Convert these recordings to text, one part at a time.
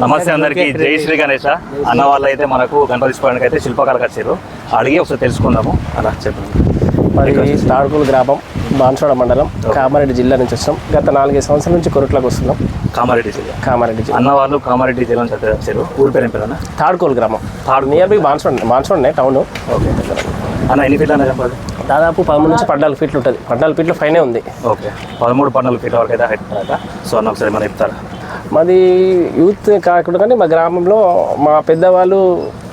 నమస్తే అందరికీ, జై శ్రీ గణేష. అన్న వాళ్ళు అయితే మనకు గణపతి స్వామికి అయితే శిల్పకాలకు వచ్చారు. అడిగి ఒకసారి తెలుసుకుందాము. అలా చెప్పండి. మరి తాడుకూలు గ్రామం, బాన్సోడ మండలం, కామారెడ్డి జిల్లా నుంచి వస్తున్నాం. గత 4 సంవత్సరాల నుంచి కొరట్లకు వస్తున్నాం. కామారెడ్డి జిల్లా అన్న వాళ్ళు కామారెడ్డి జిల్లా నుంచి వచ్చారు. ఊరి పేరు ఏం పేరు? తాడుకూలు గ్రామం, నియర్ బై బాన్సోడనే టౌన్. ఓకే అన్న, ఎన్ని ఫీట్లు అన్న చెప్పాలి? దాదాపు 13 నుంచి 14 ఫీట్లు ఉంటుంది. 14 ఫీట్లు పైనే ఉంది. ఓకే, 13-14 ఫీట్ల వరకు అయితే హైట్ కదా. సో అన్న ఒకసారి మనం చెప్తారా? మాది యూత్ కాకుండా కానీ మా గ్రామంలో మా పెద్దవాళ్ళు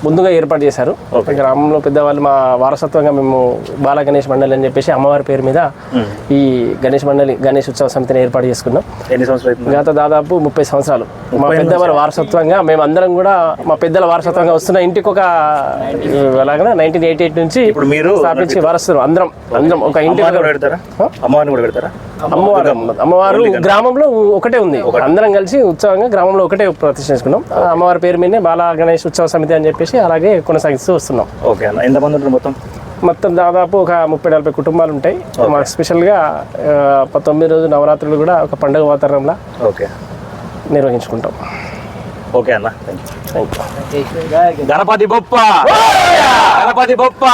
ముందుగా ఏర్పాటు చేశారు. గ్రామంలో పెద్దవాళ్ళు మా వారసత్వంగా మేము బాల గణేష్ మండలి అని చెప్పేసి అమ్మవారి పేరు మీద ఈ గణేష్ మండలి గణేష్ ఉత్సవ సమితిని ఏర్పాటు చేసుకున్నాం. ఎన్ని సంవత్సరాలు? గత దాదాపు 30 సంవత్సరాలు మా పెద్దవాళ్ళ వారసత్వంగా మేము అందరం కూడా మా పెద్దల వారసత్వంగా వస్తున్న ఇంటికి ఒక అలాగే 1988 నుంచి ఇప్పుడు మీరు స్థాపించి వారసులు అందరం ఒక ఇంటి అమ్మవారు గ్రామంలో ఒకటే ఉంది. అందరం కలిసి ఉత్సవంగా గ్రామంలో ఒకటే ప్రతిష్ఠించుకున్నాం. అమ్మవారి పేరు మీదనే బాల గణేష్ ఉత్సవ సమితి అని చెప్పేసి అలాగే కొనసాగిస్తూ వస్తున్నాం. ఓకే అన్న, ఎంతమంది ఉంటారు మొత్తం దాదాపు ఒక 30-40 కుటుంబాలు ఉంటాయి. మాకు స్పెషల్గా 9 రోజులు నవరాత్రులు కూడా ఒక పండుగ వాతావరణంలో ఓకే నిర్వహించుకుంటాం. ఓకే అన్న, గణపతి బొప్ప, గణపతి బొప్ప.